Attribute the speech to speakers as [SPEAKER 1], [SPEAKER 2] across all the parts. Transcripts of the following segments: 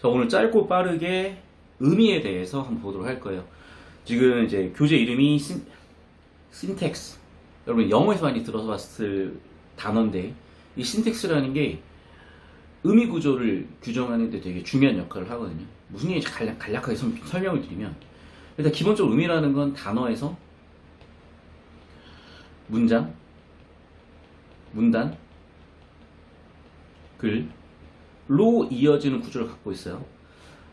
[SPEAKER 1] 자, 오늘 짧고 빠르게 의미에 대해서 한번 보도록 할 거예요. 지금 이제 교재 이름이 신텍스. 여러분 영어에서 많이 들어봤을 단어인데 이 신텍스라는 게 의미 구조를 규정하는 데 되게 중요한 역할을 하거든요. 무슨 얘기인지 간략하게 설명을 드리면, 일단 기본적으로 의미라는 건 단어에서 문장, 문단, 글로 이어지는 구조를 갖고 있어요.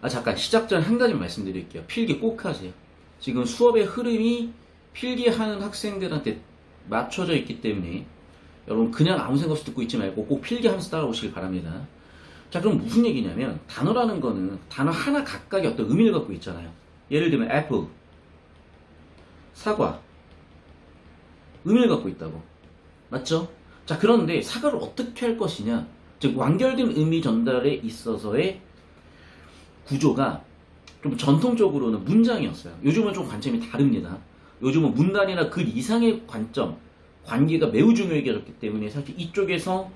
[SPEAKER 1] 잠깐 시작 전 한 가지만 말씀드릴게요. 필기 꼭 하세요. 지금 수업의 흐름이 필기하는 학생들한테 맞춰져 있기 때문에 여러분 그냥 아무 생각 없이 듣고 있지 말고 꼭 필기하면서 따라오시길 바랍니다. 자, 그럼 무슨 얘기냐면, 단어라는 거는 단어 하나 각각의 어떤 의미를 갖고 있잖아요. 예를 들면 애플, 사과, 의미를 갖고 있다고. 맞죠? 자, 그런데 사과를 어떻게 할 것이냐, 즉 완결된 의미 전달에 있어서의 구조가 좀 전통적으로는 문장이었어요. 요즘은 좀 관점이 다릅니다. 요즘은 문단이나 글 이상의 관점, 관계가 매우 중요해졌기 때문에 사실 이쪽에서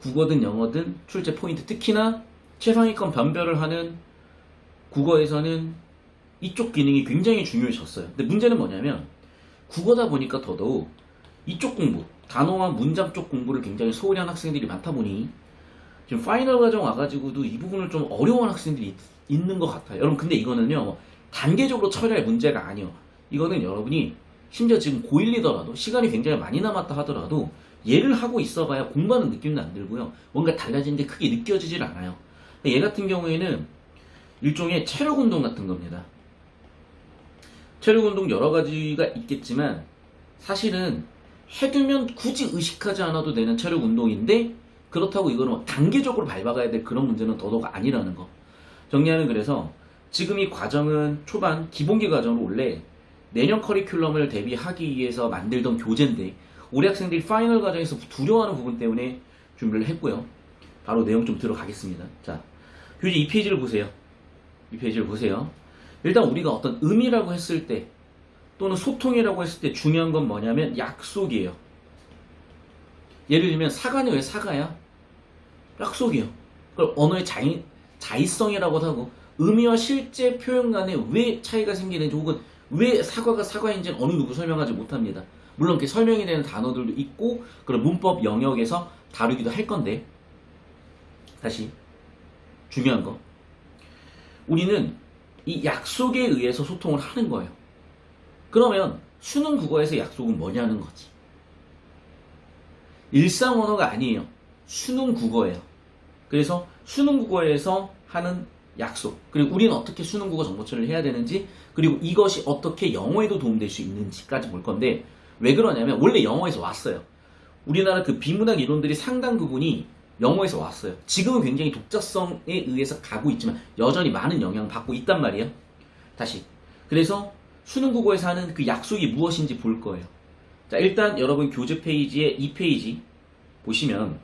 [SPEAKER 1] 국어든 영어든 출제 포인트, 특히나 최상위권 변별을 하는 국어에서는 이쪽 기능이 굉장히 중요해졌어요. 근데 문제는 뭐냐면, 국어다 보니까 더더욱 이쪽 공부, 단어와 문장 쪽 공부를 굉장히 소홀히 한 학생들이 많다 보니 지금 파이널 과정 와가지고도 이 부분을 좀 어려워하는 학생들이 있는 것 같아요. 여러분 근데 이거는요, 단계적으로 처리할 문제가 아니에요. 이거는 여러분이 심지어 지금 고1이더라도 시간이 굉장히 많이 남았다 하더라도 얘를 하고 있어봐야 공부하는 느낌은 안 들고요, 뭔가 달라지는데 크게 느껴지질 않아요. 얘 같은 경우에는 일종의 체력 운동 같은 겁니다. 체력 운동 여러 가지가 있겠지만 사실은 해두면 굳이 의식하지 않아도 되는 체력 운동인데, 그렇다고 이거는 단계적으로 밟아가야 될 그런 문제는 더더욱 아니라는 거. 정리하면, 그래서 지금 이 과정은 초반 기본기 과정으로 원래 내년 커리큘럼을 대비하기 위해서 만들던 교재인데, 우리 학생들이 파이널 과정에서 두려워하는 부분 때문에 준비를 했고요. 바로 내용 좀 들어가겠습니다. 자, 교재 2페이지를 보세요. 2페이지를 보세요. 일단 우리가 어떤 의미라고 했을 때, 또는 소통이라고 했을 때 중요한 건 뭐냐면 약속이에요. 예를 들면 사과는 왜 사과야? 약속이에요. 그걸 언어의 자의성이라고도 하고, 의미와 실제 표현 간에 왜 차이가 생기는지, 혹은 왜 사과가 사과인지는 어느 누구 설명하지 못합니다. 물론 이렇게 설명이 되는 단어들도 있고 그런 문법 영역에서 다루기도 할 건데, 다시 중요한 거, 우리는 이 약속에 의해서 소통을 하는 거예요. 그러면 수능 국어에서 약속은 뭐냐는 거지. 일상 언어가 아니에요. 수능 국어예요. 그래서 수능 국어에서 하는 약속, 그리고 우리는 어떻게 수능 국어 정보 처리를 해야 되는지, 그리고 이것이 어떻게 영어에도 도움될 수 있는지까지 볼 건데, 왜 그러냐면 원래 영어에서 왔어요. 우리나라 그 비문학 이론들이 상당 부분이 영어에서 왔어요. 지금은 굉장히 독자성에 의해서 가고 있지만 여전히 많은 영향을 받고 있단 말이에요. 다시, 그래서 수능 국어에서 하는 그 약속이 무엇인지 볼 거예요. 자, 일단 여러분 교재 페이지에 2페이지 보시면,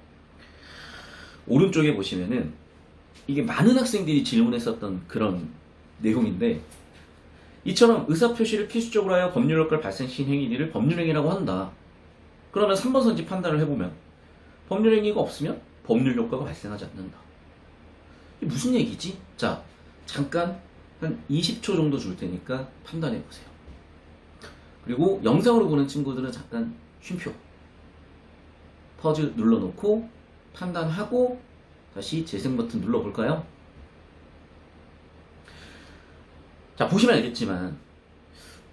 [SPEAKER 1] 오른쪽에 보시면은 이게 많은 학생들이 질문했었던 그런 내용인데, 이처럼 의사표시를 필수적으로 하여 법률 효과를 발생시킨 행위를 법률행위라고 한다. 그러면 3번 선지 판단을 해보면 법률행위가 없으면 법률 효과가 발생하지 않는다. 이게 무슨 얘기지? 자, 잠깐 한 20초 정도 줄 테니까 판단해보세요. 그리고 영상으로 보는 친구들은 잠깐 쉼표, 퍼즈 눌러놓고 판단하고 다시 재생 버튼 눌러볼까요? 자, 보시면 알겠지만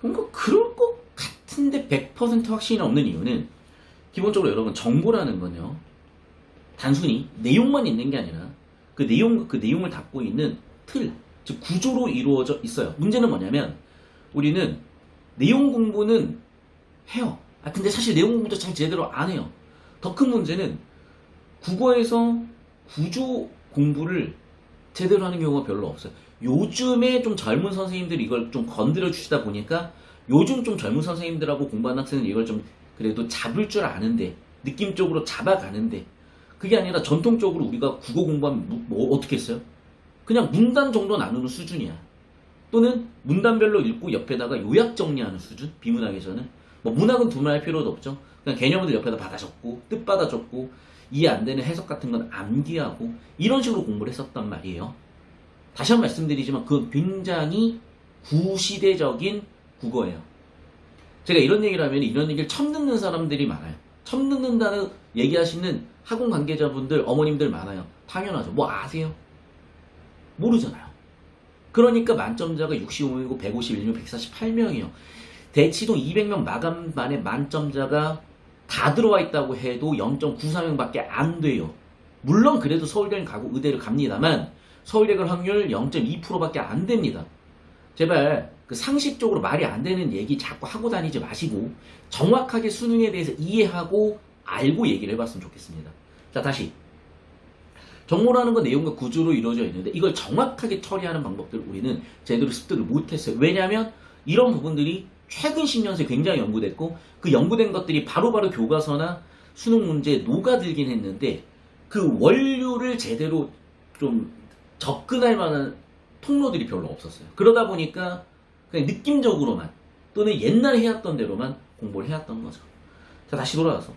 [SPEAKER 1] 뭔가 그럴 것 같은데 100% 확신이 없는 이유는, 기본적으로 여러분 정보라는 건요, 단순히 내용만 있는 게 아니라 그 내용을 담고 있는 틀, 즉 구조로 이루어져 있어요. 문제는 뭐냐면 우리는 내용 공부는 해요. 근데 사실 내용 공부도 잘 제대로 안 해요. 더 큰 문제는 국어에서 구조 공부를 제대로 하는 경우가 별로 없어요. 요즘에 좀 젊은 선생님들이 이걸 좀 건드려 주시다 보니까 요즘 좀 젊은 선생님들하고 공부하는 학생은 이걸 좀 그래도 잡을 줄 아는데, 느낌적으로 잡아가는데, 그게 아니라 전통적으로 우리가 국어 공부하면 뭐 어떻게 했어요? 그냥 문단 정도 나누는 수준이야. 또는 문단별로 읽고 옆에다가 요약 정리하는 수준? 비문학에서는 뭐 문학은 두말할 필요도 없죠. 그냥 개념들 옆에다 받아 적고 뜻 받아 적고 이해 안 되는 해석 같은 건 암기하고 이런 식으로 공부를 했었단 말이에요. 다시 한번 말씀드리지만 그건 굉장히 구시대적인 국어예요. 제가 이런 얘기를 하면 이런 얘기를 처음 듣는 사람들이 많아요. 처음 듣는다는 얘기하시는 학원 관계자분들, 어머님들 많아요. 당연하죠. 뭐 아세요? 모르잖아요. 그러니까 만점자가 65명이고 151명, 148명이요. 대치동 200명 마감반에 만점자가 다 들어와 있다고 해도 0.94명밖에 안 돼요. 물론 그래도 서울대는 가고 의대를 갑니다만 서울대 갈 확률 0.2%밖에 안 됩니다. 제발 그 상식적으로 말이 안 되는 얘기 자꾸 하고 다니지 마시고 정확하게 수능에 대해서 이해하고 알고 얘기를 해봤으면 좋겠습니다. 자, 다시 정모라는 건 내용과 구조로 이루어져 있는데 이걸 정확하게 처리하는 방법들을 우리는 제대로 습득을 못했어요. 왜냐하면 이런 부분들이 최근 10년새 굉장히 연구됐고 그 연구된 것들이 바로바로 교과서나 수능 문제에 녹아들긴 했는데 그 원료를 제대로 좀 접근할 만한 통로들이 별로 없었어요. 그러다 보니까 그냥 느낌적으로만 또는 옛날에 해왔던 대로만 공부를 해왔던 거죠. 자, 다시 돌아와서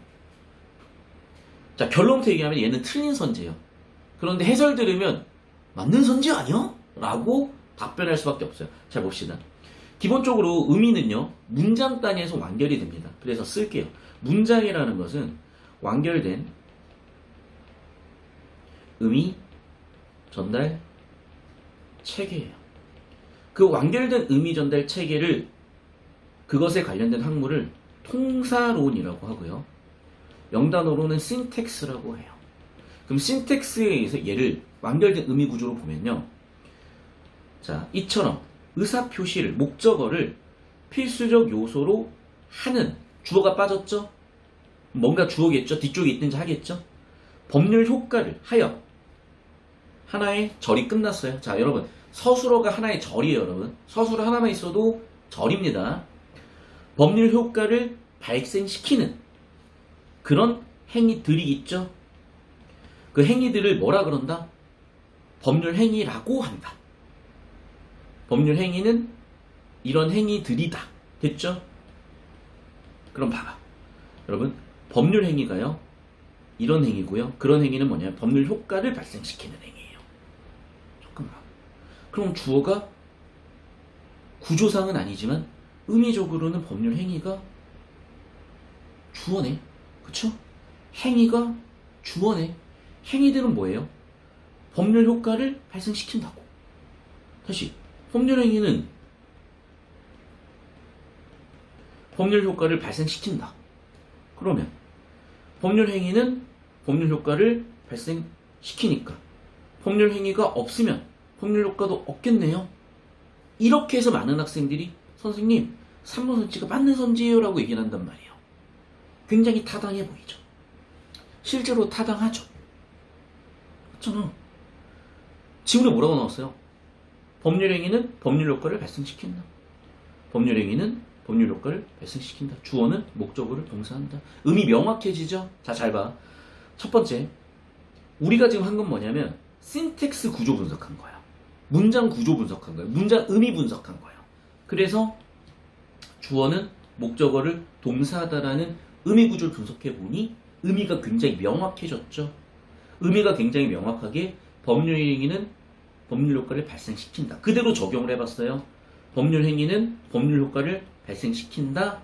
[SPEAKER 1] 자, 결론부터 얘기하면 얘는 틀린 선지예요. 그런데 해설 들으면 맞는 선지 아니야? 라고 답변할 수밖에 없어요. 잘 봅시다. 기본적으로 의미는요, 문장 단위에서 완결이 됩니다. 그래서 쓸게요. 문장이라는 것은 완결된 의미 전달 체계예요. 그 완결된 의미 전달 체계를 그것에 관련된 학문을 통사론이라고 하고요. 영단어로는 신텍스라고 해요. 그럼 신텍스에 의해서 얘를 완결된 의미 구조로 보면요. 자, 이처럼 의사 표시를, 목적어를 필수적 요소로 하는 주어가 빠졌죠? 뭔가 주어겠죠? 뒤쪽에 있든지 하겠죠? 법률 효과를 하여 하나의 절이 끝났어요. 자, 여러분 서술어가 하나의 절이에요. 여러분 서술어 하나만 있어도 절입니다. 법률 효과를 발생시키는 그런 행위들이 있죠. 그 행위들을 뭐라 그런다? 법률 행위라고 한다. 법률 행위는 이런 행위들이다. 됐죠? 그럼 봐봐. 여러분 법률 행위가요 이런 행위고요. 그런 행위는 뭐냐면 법률 효과를 발생시키는 행위예요. 잠깐만. 그럼 주어가 구조상은 아니지만 의미적으로는 법률 행위가 주어네. 그쵸? 행위가 주어네. 행위들은 뭐예요? 법률 효과를 발생시킨다고. 다시 법률 행위는 법률 효과를 발생시킨다. 그러면 법률 행위는 법률 효과를 발생시키니까 법률 행위가 없으면 법률 효과도 없겠네요. 이렇게 해서 많은 학생들이 선생님 3번 선지가 맞는 선지예요 라고 얘기를 한단 말이에요. 굉장히 타당해 보이죠. 실제로 타당하죠. 그렇잖아. 지문에 뭐라고 나왔어요? 법률 행위는 법률 효과를 발생시킨다. 법률 행위는 법률 효과를 발생시킨다. 주어는 목적어를 동사한다. 의미 명확해지죠? 자, 잘 봐. 첫 번째, 우리가 지금 한 건 뭐냐면 신텍스 구조 분석한 거야. 문장 구조 분석한 거야. 문장 의미 분석한 거야. 그래서 주어는 목적어를 동사하다라는 의미 구조를 분석해 보니 의미가 굉장히 명확해졌죠. 의미가 굉장히 명확하게 법률 행위는 법률 효과를 발생시킨다. 그대로 적용을 해봤어요. 법률 행위는 법률 효과를 발생시킨다.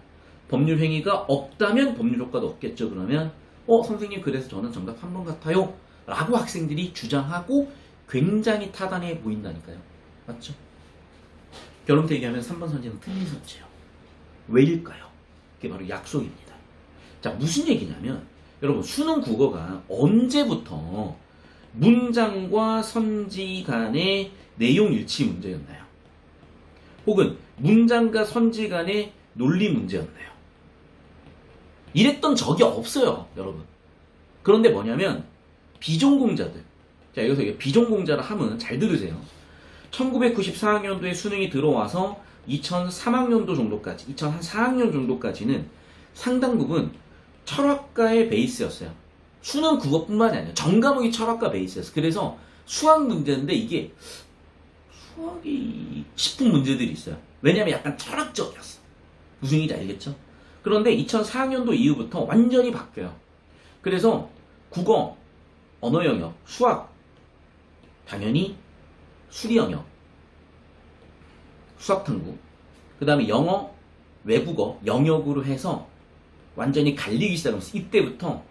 [SPEAKER 1] 법률 행위가 없다면 법률 효과도 없겠죠. 그러면 선생님 그래서 저는 정답 3번 같아요 라고 학생들이 주장하고 굉장히 타당해 보인다니까요. 맞죠? 결론부터 얘기하면 3번 선지는 틀린 선지예요. 왜일까요? 그게 바로 약속입니다. 자, 무슨 얘기냐면 여러분 수능 국어가 언제부터 문장과 선지 간의 내용 일치 문제였나요? 혹은 문장과 선지 간의 논리 문제였나요? 이랬던 적이 없어요, 여러분. 그런데 뭐냐면 비전공자들, 자 여기서 비전공자를 하면 잘 들으세요. 1994학년도에 수능이 들어와서 2003학년도 정도까지, 2004학년 정도까지는 상당 부분 철학과의 베이스였어요. 수능 국어뿐만이 아니라 전 과목이 철학과 베이스였어요. 그래서 수학 문제인데 이게 수학이 싶은 문제들이 있어요. 왜냐면 약간 철학적이었어. 무슨 얘기인지 알겠죠? 그런데 2004학년도 이후부터 완전히 바뀌어요. 그래서 국어, 언어 영역, 수학 당연히 수리 영역, 수학 탐구, 그 다음에 영어, 외국어 영역으로 해서 완전히 갈리기 시작하면서 이때부터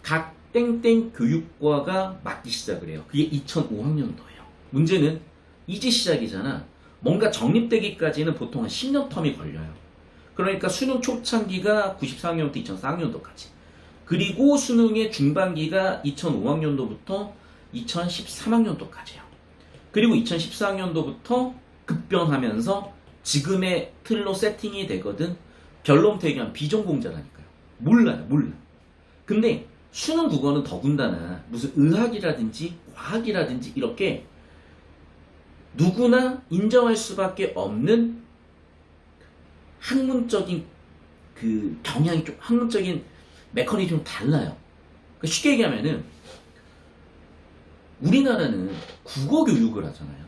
[SPEAKER 1] 각 땡땡 교육과가 맞기 시작을 해요. 그게 2005학년도예요. 문제는 이제 시작이잖아. 뭔가 정립되기까지는 보통 한 10년 텀이 걸려요. 그러니까 수능 초창기가 94학년부터 2004학년도까지. 그리고 수능의 중반기가 2005학년도부터 2013학년도까지요. 그리고 2014학년도부터 급변하면서 지금의 틀로 세팅이 되거든. 결론부터 얘기하면 비전공자라니까요. 몰라요. 근데 수능 국어는 더군다나 무슨 의학이라든지 과학이라든지 이렇게 누구나 인정할 수밖에 없는 학문적인 그 경향이 좀 학문적인 메커니즘이 좀 달라요. 그러니까 쉽게 얘기하면은 우리나라는 국어 교육을 하잖아요.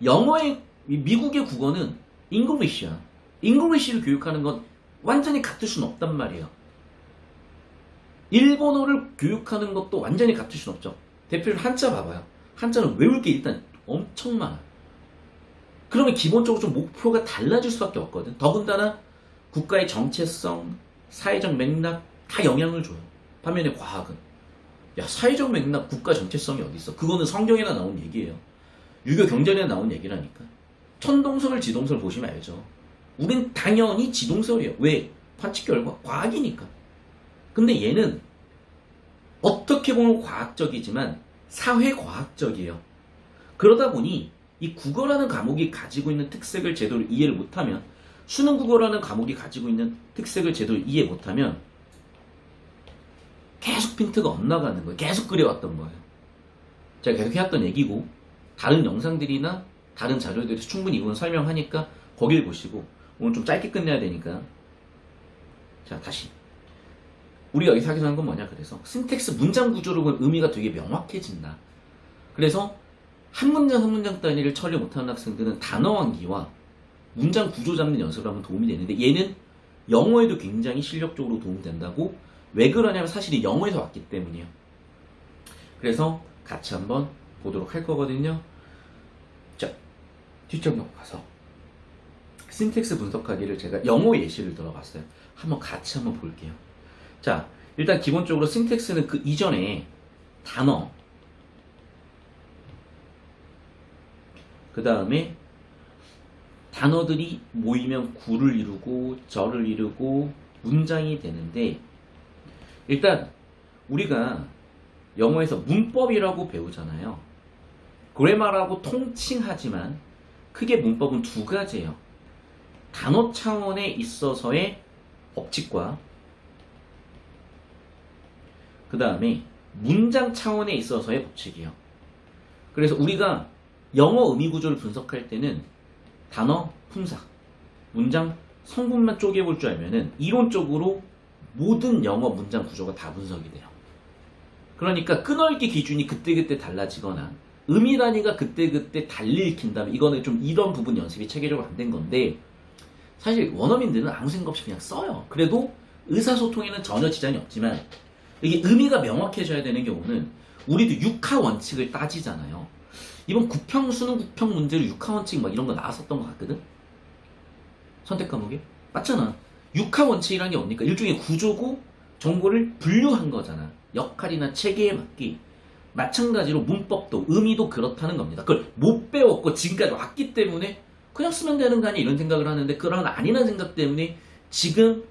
[SPEAKER 1] 영어의 미국의 국어는 잉글리시야. 잉글리시를 교육하는 건 완전히 같을 수는 없단 말이에요. 일본어를 교육하는 것도 완전히 같을 수는 없죠. 대표적으로 한자 봐봐요. 한자는 외울 게 일단 엄청 많아. 그러면 기본적으로 좀 목표가 달라질 수밖에 없거든. 더군다나 국가의 정체성, 사회적 맥락 다 영향을 줘요. 반면에 과학은 야 사회적 맥락, 국가 정체성이 어디 있어? 그거는 성경에나 나온 얘기예요. 유교 경전에 나온 얘기라니까. 천동설, 지동설 보시면 알죠. 우린 당연히 지동설이에요. 왜? 관측 결과 과학이니까. 근데 얘는 어떻게 보면 과학적이지만 사회과학적이에요. 그러다 보니 이 국어라는 과목이 가지고 있는 특색을 제대로 이해를 못하면, 수능 국어라는 과목이 가지고 있는 특색을 제대로 이해 못하면 계속 핀트가 엇나가는 거예요. 계속 그려왔던 거예요. 제가 계속 해왔던 얘기고, 다른 영상들이나 다른 자료들에서 충분히 이건 설명하니까 거길 보시고, 오늘 좀 짧게 끝내야 되니까. 자, 다시. 우리가 여기서 하기로 한 건 뭐냐, 그래서 신텍스 문장 구조로 보면 의미가 되게 명확해진다. 그래서 한 문장 한 문장 단위를 처리 못하는 학생들은 단어 암기와 문장 구조 잡는 연습을 하면 도움이 되는데, 얘는 영어에도 굉장히 실력적으로 도움된다고. 왜 그러냐면 사실 영어에서 왔기 때문이에요. 그래서 같이 한번 보도록 할 거거든요. 자, 뒷정력 가서 신텍스 분석하기를 제가 영어 예시를 들어봤어요. 한번 같이 한번 볼게요. 자, 일단 기본적으로 신텍스는 그 이전에 단어, 그 다음에 단어들이 모이면 구를 이루고 절을 이루고 문장이 되는데, 일단 우리가 영어에서 문법이라고 배우잖아요. 그래머라고 통칭하지만 크게 문법은 두 가지예요. 단어 차원에 있어서의 법칙과 그 다음에 문장 차원에 있어서의 법칙이에요. 그래서 우리가 영어 의미 구조를 분석할 때는 단어, 품사, 문장, 성분만 쪼개볼 줄 알면은 이론적으로 모든 영어 문장 구조가 다 분석이 돼요. 그러니까 끈얼기 기준이 그때그때 달라지거나 의미 단위가 그때그때 달리 읽힌다면 이거는 좀 이런 부분 연습이 체계적으로 안 된 건데, 사실 원어민들은 아무 생각 없이 그냥 써요. 그래도 의사소통에는 전혀 지장이 없지만 이게 의미가 명확해져야 되는 경우는 우리도 육하 원칙을 따지잖아요. 이번 구평 수능 구평 문제로 육하 원칙 막 이런 거 나왔었던 것 같거든? 선택 과목에? 맞잖아. 육하 원칙이라는 게 뭡니까? 일종의 구조고 정보를 분류한 거잖아. 역할이나 체계에 맞게. 마찬가지로 문법도 의미도 그렇다는 겁니다. 그걸 못 배웠고 지금까지 왔기 때문에 그냥 쓰면 되는 거 아니야 이런 생각을 하는데, 그런 아니라는 생각 때문에 지금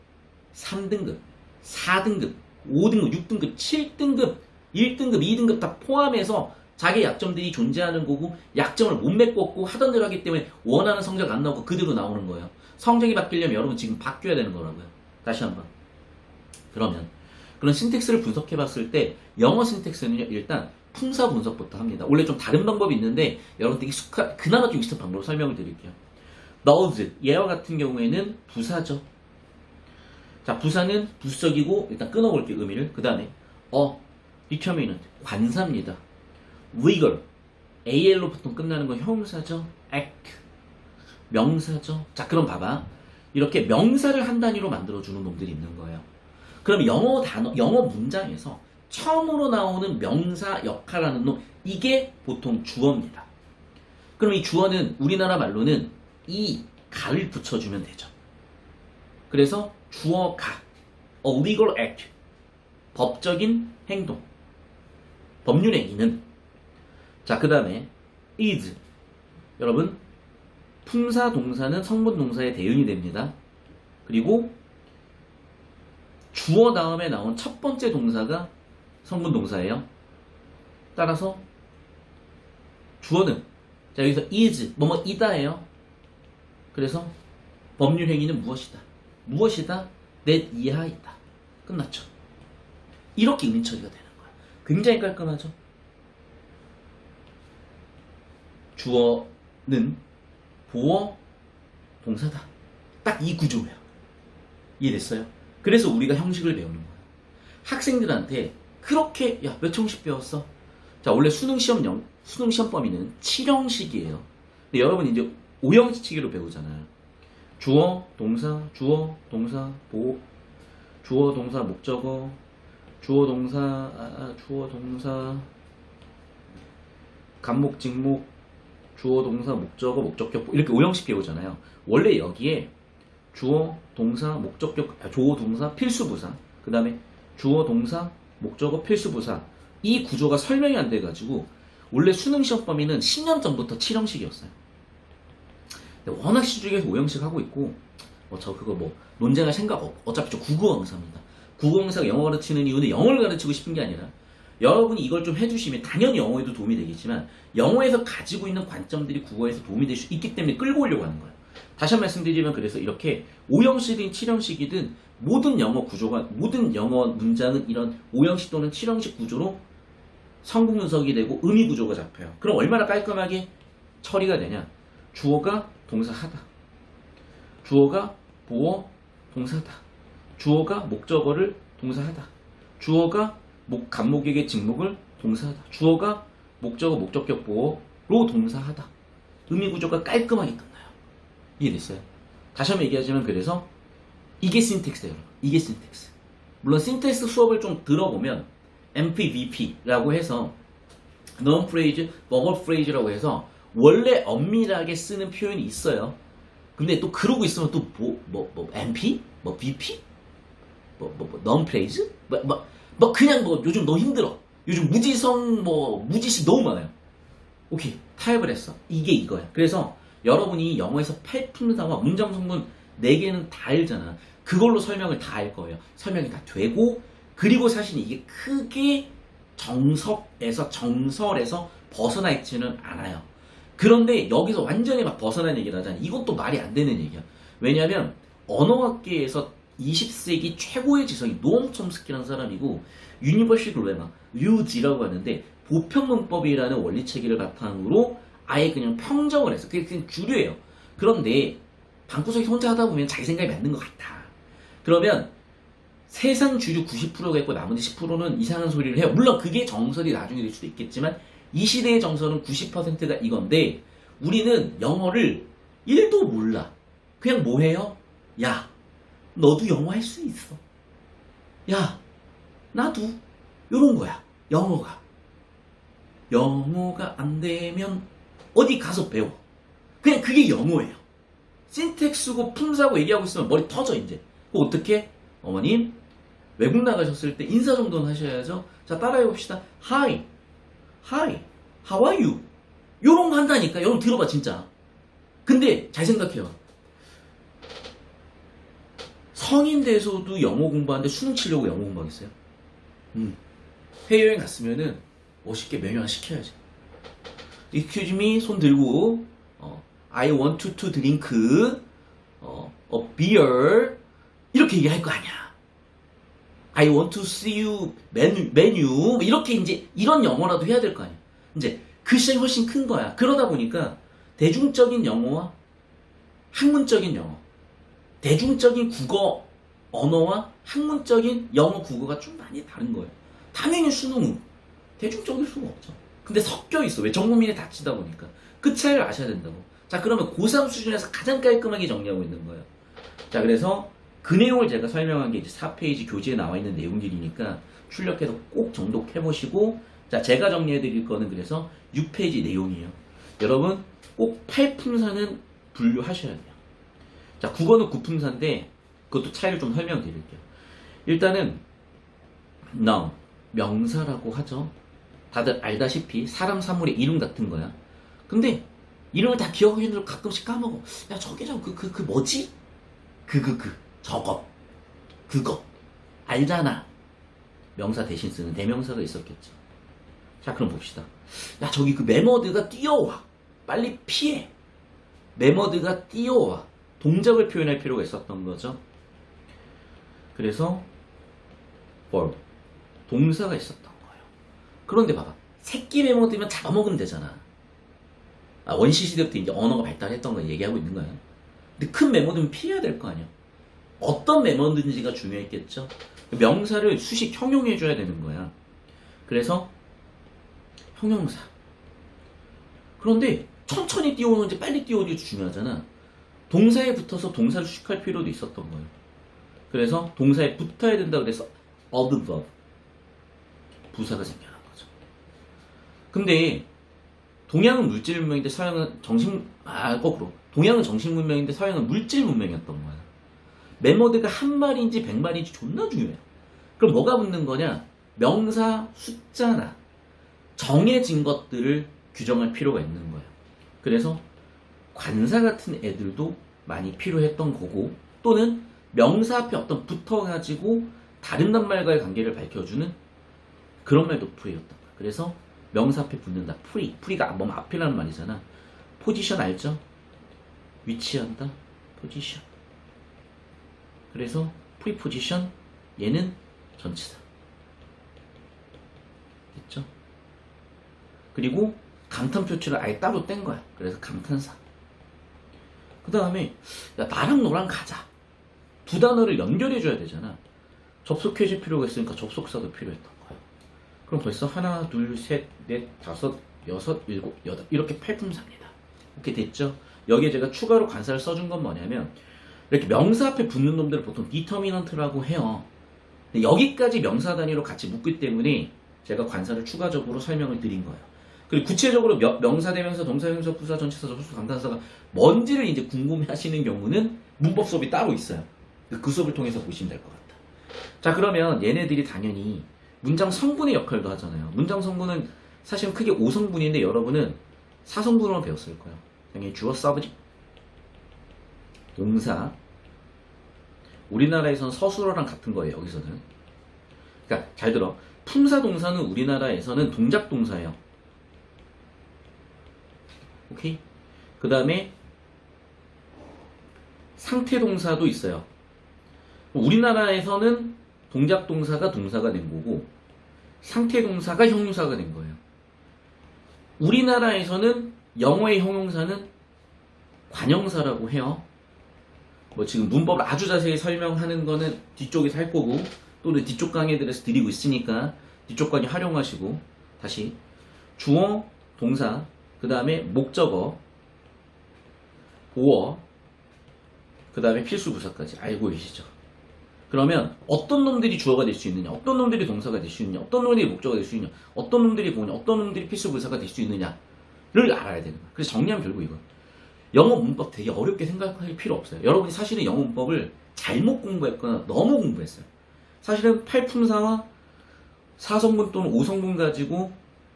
[SPEAKER 1] 3등급, 4등급, 5등급, 6등급, 7등급, 1등급, 2등급 다 포함해서 자기 약점들이 존재하는 거고, 약점을 못 메꿨고 하던 대로 하기 때문에 원하는 성적 안 나오고 그대로 나오는 거예요. 성적이 바뀌려면 여러분 지금 바뀌어야 되는 거라고요. 다시 한번. 그러면 그런 신텍스를 분석해 봤을 때 영어 신텍스는요, 일단 품사 분석부터 합니다. 원래 좀 다른 방법이 있는데 여러분들이 그나마 좀 익숙한 방법으로 설명을 드릴게요. those, 얘와 같은 경우에는 부사죠. 자, 부사는 부수적이고 일단 끊어볼게요, 의미를. 그 다음에 determinant, 관사입니다. vigor, al로 보통 끝나는 건 형사죠. act, 명사죠. 자, 그럼 봐봐. 이렇게 명사를 한 단위로 만들어주는 놈들이 있는 거예요. 그럼 영어 단어, 영어 문장에서 처음으로 나오는 명사 역할하는 놈, 이게 보통 주어입니다. 그럼 이 주어는 우리나라 말로는 이 가를 붙여주면 되죠. 그래서 주어가 a legal act 법적인 행동 법률 행위는 자 그 다음에 is 여러분 품사 동사는 성분 동사의 대응이 됩니다. 그리고 주어 다음에 나온 첫 번째 동사가 성분 동사예요. 따라서 주어는 자 여기서 is 뭐뭐이다예요. 그래서 법률 행위는 무엇이다. 무엇이다. that 이하이다. 끝났죠. 이렇게 의미 처리가 되는 거야. 굉장히 깔끔하죠. 주어는 보어 동사다. 딱 이 구조예요. 이해됐어요? 그래서 우리가 형식을 배우는 거야. 학생들한테 그렇게 야 몇 형식 배웠어? 자 원래 수능 시험 범위는 7형식이에요. 근데 여러분 이제 5형식으로 배우잖아요. 주어, 동사, 주어, 동사, 보어, 주어, 동사, 목적어, 주어, 동사, 주어, 동사, 간목, 직목, 주어, 동사, 목적어, 목적격 이렇게 5형식 배우잖아요. 원래 여기에 주어, 동사, 목적격, 주어, 동사, 필수부사 그 다음에 주어, 동사, 목적어, 필수부사 이 구조가 설명이 안 돼가지고 원래 수능 시험 범위는 10년 전부터 7형식이었어요. 워낙 시중에서 5형식 하고 있고 저 그거 뭐 논쟁할 생각 어차피 저 국어 강사입니다. 국어 강사가 영어 가르치는 이유는 영어를 가르치고 싶은 게 아니라 여러분이 이걸 좀 해주시면 당연히 영어에도 도움이 되겠지만 영어에서 가지고 있는 관점들이 국어에서 도움이 될 수 있기 때문에 끌고 오려고 하는 거예요. 다시 한 번 말씀드리면 그래서 이렇게 5형식이든 7형식이든 모든 영어 구조가 모든 영어 문장은 이런 5형식 또는 7형식 구조로 성분 분석이 되고 의미 구조가 잡혀요. 그럼 얼마나 깔끔하게 처리가 되냐. 주어가 동사하다. 주어가 보어 동사다. 주어가 목적어를 동사하다. 주어가 간목에게 직목을 동사하다. 주어가 목적어 목적격 보어로 동사하다. 의미 구조가 깔끔하게 끝나요. 이해됐어요? 다시 한번 얘기하자면 그래서 이게 신텍스예요. 이게 신텍스. 물론 신텍스 수업을 좀 들어보면 MPVP라고 해서 non-phrase, verbal phrase라고 해서 원래 엄밀하게 쓰는 표현이 있어요. 근데 또 그러고 있으면 또 MP? VP? non-phrase? 그냥 요즘 너무 힘들어. 요즘 무지성 무지식 너무 많아요. 오케이 타협을 했어. 이게 이거야. 그래서 여러분이 영어에서 팔품사와 문장 성분 4개는 다 알잖아. 그걸로 설명을 다 할 거예요. 설명이 다 되고 그리고 사실 이게 크게 정설에서 벗어나 있지는 않아요. 그런데 여기서 완전히 막 벗어난 얘기를 하잖아. 이건 또 말이 안 되는 얘기야. 왜냐하면 언어학계에서 20세기 최고의 지성이 노엄 촘스키라는 사람이고 유니버시티 그래머 UG라고 하는데 보편문법이라는 원리체계를 바탕으로 아예 그냥 평정을 해서 그게 그냥 주류예요. 그런데 방구석에서 혼자 하다 보면 자기 생각이 맞는 것 같아. 그러면 세상 주류 90%가 있고 나머지 10%는 이상한 소리를 해요. 물론 그게 정설이 나중에 될 수도 있겠지만 이 시대의 정설은 90%가 이건데 우리는 영어를 1도 몰라. 그냥 뭐 해요? 야, 너도 영어 할 수 있어. 야, 나도. 요런 거야. 영어가 안 되면 어디 가서 배워. 그냥 그게 영어예요. 신텍스고 품사고 얘기하고 있으면 머리 터져 이제. 그거 어떻게? 어머님 외국 나가셨을 때 인사 정도는 하셔야죠. 자 따라해봅시다. Hi, how are you? 요런 거 한다니까. 여러분 들어봐 진짜. 근데 잘 생각해요. 성인 돼서도 영어 공부하는데 수능 치려고 영어 공부하겠어요? 해외여행 갔으면은 멋있게 메뉴 하나 시켜야지. Excuse me 손 들고 I want to drink a beer 이렇게 얘기할 거 아니야. I want to see you menu 이렇게 이제 이런 영어라도 해야 될 거 아니야. 이제 그 시장이 훨씬 큰 거야. 그러다 보니까 대중적인 영어와 학문적인 영어, 대중적인 국어 언어와 학문적인 영어 국어가 좀 많이 다른 거예요. 당연히 수능은 대중적일 수가 없죠. 근데 섞여 있어. 왜? 전 국민이 다치다 보니까. 그 차이를 아셔야 된다고. 자 그러면 고3 수준에서 가장 깔끔하게 정리하고 있는 거예요. 자 그래서 그 내용을 제가 설명한 게 이제 4페이지 교재에 나와 있는 내용들이니까 출력해서 꼭 정독해 보시고 자 제가 정리해 드릴 거는 그래서 6페이지 내용이에요. 여러분 꼭 팔품사는 분류하셔야 돼요. 자, 국어는 구품사인데 그것도 차이를 좀 설명드릴게요. 일단은 noun, 명사라고 하죠. 다들 알다시피 사람 사물의 이름 같은 거야. 근데 이름을 다 기억하고 있는데 가끔씩 까먹어. 야, 저게 그 뭐지? 저거 그거 알잖아. 명사 대신 쓰는 대명사가 있었겠죠. 자, 그럼 봅시다. 야, 저기 그 매머드가 뛰어와. 빨리 피해. 매머드가 뛰어와. 동작을 표현할 필요가 있었던 거죠. 그래서 verb, 동사가 있었던 거예요. 그런데 봐봐. 새끼 매머드면 잡아먹으면 되잖아. 원시 시대 때 이제 언어가 발달했던 거 얘기하고 있는 거야. 근데 큰 매머드면 피해야 될 거 아니야. 어떤 매머드인지가 중요했겠죠. 명사를 수식 형용해줘야 되는 거야. 그래서 형용사. 그런데 천천히 띄워오는지 빨리 띄워오는지 중요하잖아. 동사에 붙어서 동사를 수식할 필요도 있었던 거예요. 그래서 동사에 붙어야 된다 그래서 adverb, 부사가 생겨난 거죠. 근데 동양은 물질 문명인데 서양은 거꾸로. 동양은 정신 문명인데 서양은 물질 문명이었던 거야. 매머드가 한 마리인지 100마리인지 존나 중요해요. 그럼 뭐가 붙는 거냐? 명사, 숫자나 정해진 것들을 규정할 필요가 있는 거예요. 그래서 관사 같은 애들도 많이 필요했던 거고, 또는 명사 앞에 어떤 붙어가지고 다른 낱말과의 관계를 밝혀주는 그런 말도 프리였던 거예요. 그래서 명사 앞에 붙는다. 프리가 뭐 앞이라는 말이잖아. 포지션 알죠? 위치한다. 포지션. 그래서 프리포지션, 얘는 전치사. 됐죠? 그리고 감탄 표출을 아예 따로 뗀 거야. 그래서 감탄사. 그 다음에 나랑 너랑 가자. 두 단어를 연결해줘야 되잖아. 접속해줄 필요가 있으니까 접속사도 필요했던 거야. 그럼 벌써 하나, 둘, 셋, 넷, 다섯, 여섯, 일곱, 여덟 이렇게 팔품사입니다. 이렇게 됐죠? 여기에 제가 추가로 관사를 써준 건 뭐냐면 이렇게 명사 앞에 붙는 놈들을 보통 디터미넌트라고 해요. 근데 여기까지 명사 단위로 같이 묶기 때문에 제가 관사를 추가적으로 설명을 드린 거예요. 그리고 구체적으로 명사, 대명사, 동사, 형용사, 부사, 전치사, 접속사, 감탄사가 뭔지를 이제 궁금해 하시는 경우는 문법 수업이 따로 있어요. 그 수업을 통해서 보시면 될 것 같다. 자, 그러면 얘네들이 당연히 문장 성분의 역할도 하잖아요. 문장 성분은 사실은 크게 5성분인데 여러분은 4성분으로 배웠을 거예요. 당연히 주어, 서브젝트, 동사. 우리나라에서는 서술어랑 같은 거예요. 여기서는. 그러니까 잘 들어. 품사 동사는 우리나라에서는 동작 동사예요. 오케이? 그 다음에 상태 동사도 있어요. 우리나라에서는 동작 동사가 동사가 된 거고 상태 동사가 형용사가 된 거예요. 우리나라에서는 영어의 형용사는 관형사라고 해요. 뭐 지금 문법을 아주 자세히 설명하는 거는 뒤쪽에서 할 거고 또는 뒤쪽 강의들에서 드리고 있으니까 뒤쪽 강의 활용하시고 다시 주어, 동사, 그 다음에 목적어, 보어, 그 다음에 필수 부사까지 알고 계시죠? 그러면 어떤 놈들이 주어가 될 수 있느냐, 어떤 놈들이 동사가 될 수 있느냐, 어떤 놈들이 목적어가 될 수 있느냐, 어떤 놈들이 보냐, 어떤 놈들이 필수 부사가 될 수 있느냐를 알아야 되는 거야. 그래서 정리하면 결국 이거. 영어 문법 되게 어렵게 생각할 필요 없어요. 여러분이 사실은 영어 문법을 잘못 공부했거나 너무 공부했어요. 사실은 팔품사와 4성분 또는 5성분 가지고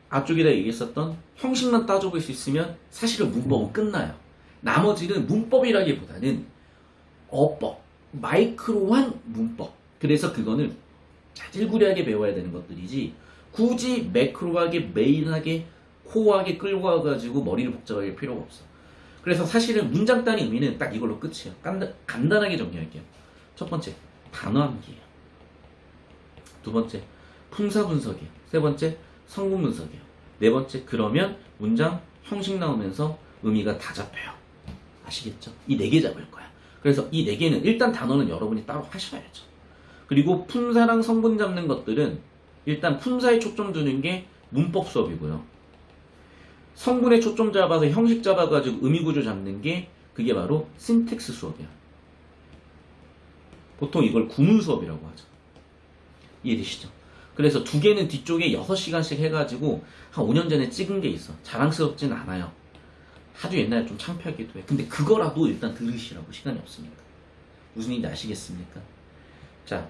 [SPEAKER 1] 앞쪽에다 얘기했었던 형식만 따져볼 수 있으면 사실은 문법은 끝나요. 나머지는 문법이라기보다는 어법, 마이크로한 문법. 그래서 그거는 자질구레하게 배워야 되는 것들이지 굳이 매크로하게 메인하게 코어하게 끌고 와가지고 머리를 복잡하게 할 필요가 없어. 그래서 사실은 문장 단위 의미는 딱 이걸로 끝이에요. 간단하게 정리할게요. 첫 번째, 단어 암기예요. 두 번째, 품사 분석이에요. 세 번째, 성분 분석이에요. 네 번째, 그러면 문장 형식 나오면서 의미가 다 잡혀요. 아시겠죠? 이 네 개 잡을 거야. 그래서 이 네 개는 일단 단어는 여러분이 따로 하셔야죠. 그리고 품사랑 성분 잡는 것들은 일단 품사에 초점 두는 게 문법 수업이고요. 성분에 초점 잡아서 형식 잡아가지고 의미 구조 잡는 게 그게 바로 신텍스 수업이야. 보통 이걸 구문 수업이라고 하죠. 이해되시죠? 그래서 두 개는 뒤쪽에 6시간씩 해가지고 한 5년 전에 찍은 게 있어. 자랑스럽진 않아요. 하도 옛날에 좀 창피하기도 해. 근데 그거라도 일단 들으시라고. 시간이 없으니까. 무슨 얘기인지 아시겠습니까? 자,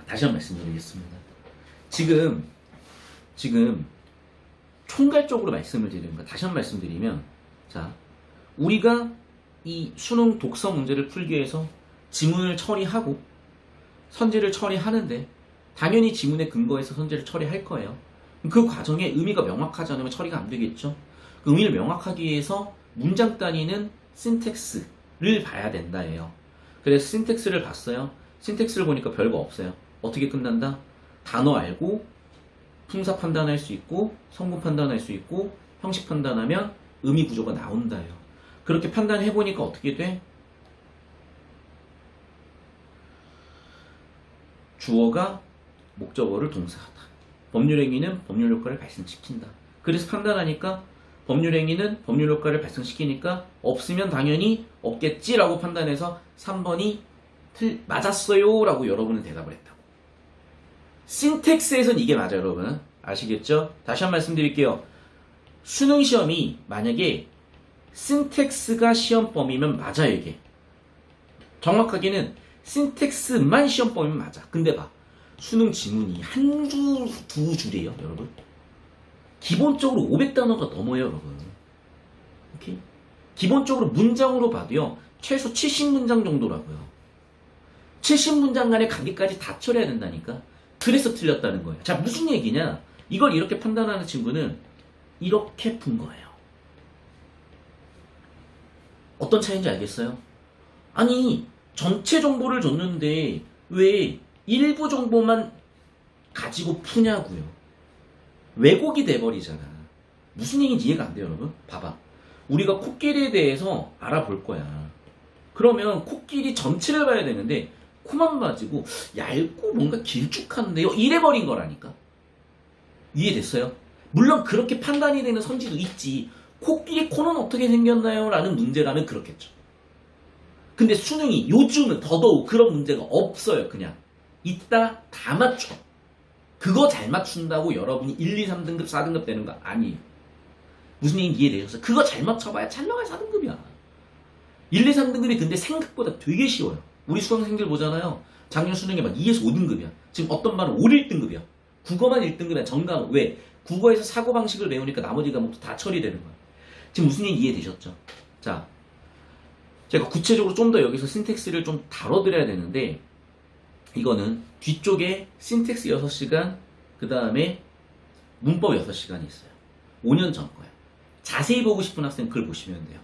[SPEAKER 1] 다시 한 번 말씀드리겠습니다. 지금 총괄적으로 말씀을 드리는 거 다시 한 번 말씀드리면, 자, 우리가 이 수능 독서 문제를 풀기 위해서 지문을 처리하고 선지를 처리하는데 당연히 지문에 근거해서 선지를 처리할 거예요. 그 과정에 의미가 명확하지 않으면 처리가 안 되겠죠. 그 의미를 명확하기 위해서 문장 단위는 신텍스를 봐야 된다예요. 그래서 신텍스를 봤어요. 신텍스를 보니까 별거 없어요. 어떻게 끝난다? 단어 알고 품사 판단할 수 있고 성분 판단할 수 있고 형식 판단하면 의미 구조가 나온다요. 그렇게 판단해보니까 어떻게 돼? 주어가 목적어를 동사하다. 법률행위는 법률 효과를 발생시킨다. 그래서 판단하니까 법률행위는 법률 효과를 발생시키니까 없으면 당연히 없겠지라고 판단해서 3번이 맞았어요 라고 여러분은 대답을 했다고. 신텍스에선 이게 맞아요, 여러분. 아시겠죠? 다시 한 번 말씀드릴게요. 수능 시험이 만약에 신텍스가 시험 범위면 맞아요, 이게. 정확하게는 신텍스만 시험 범위면 맞아. 근데 봐. 수능 지문이 한 줄, 두 줄이에요, 여러분. 기본적으로 500단어가 넘어요, 여러분. 오케이? 기본적으로 문장으로 봐도요, 최소 70문장 정도라고요. 70문장 간의 관계까지 다 처리해야 된다니까. 그래서 틀렸다는 거예요. 자, 무슨 얘기냐? 이걸 이렇게 판단하는 친구는 이렇게 푼 거예요. 어떤 차이인지 알겠어요? 아니, 전체 정보를 줬는데 왜 일부 정보만 가지고 푸냐고요. 왜곡이 돼버리잖아. 무슨 얘기인지 이해가 안 돼요, 여러분? 봐봐. 우리가 코끼리에 대해서 알아볼 거야. 그러면 코끼리 전체를 봐야 되는데 코만 가지고 얇고 뭔가 길쭉한데요? 이래버린 거라니까. 이해됐어요? 물론 그렇게 판단이 되는 선지도 있지. 코끼리 코는 어떻게 생겼나요? 라는 문제라면 그렇겠죠. 근데 수능이 요즘은 더더욱 그런 문제가 없어요. 그냥 있다 다 맞춰. 그거 잘 맞춘다고 여러분이 1, 2, 3등급, 4등급 되는 거 아니에요. 무슨 얘기인지 이해되셨어요? 그거 잘 맞춰봐야 잘 나가야 4등급이야. 1, 2, 3등급이 근데 생각보다 되게 쉬워요. 우리 수강생들 보잖아요. 작년 수능에 막 2에서 5등급이야. 지금 어떤 반은 5, 1등급이야. 국어만 1등급이야. 정강 왜? 국어에서 사고방식을 외우니까 나머지 과목도 다 처리되는 거야. 지금 무슨 얘기 이해되셨죠? 자, 제가 구체적으로 좀 더 여기서 신텍스를 좀 다뤄드려야 되는데 이거는 뒤쪽에 신텍스 6시간 그 다음에 문법 6시간이 있어요. 5년 전 거예요. 자세히 보고 싶은 학생 글 보시면 돼요.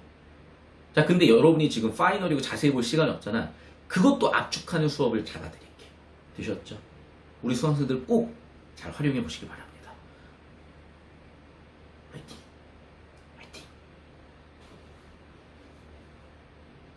[SPEAKER 1] 자, 근데 여러분이 지금 파이널이고 자세히 볼 시간이 없잖아. 그것도 압축하는 수업을 잡아드릴게요. 되셨죠? 우리 수강생들 꼭 잘 활용해 보시기 바랍니다. 화이팅!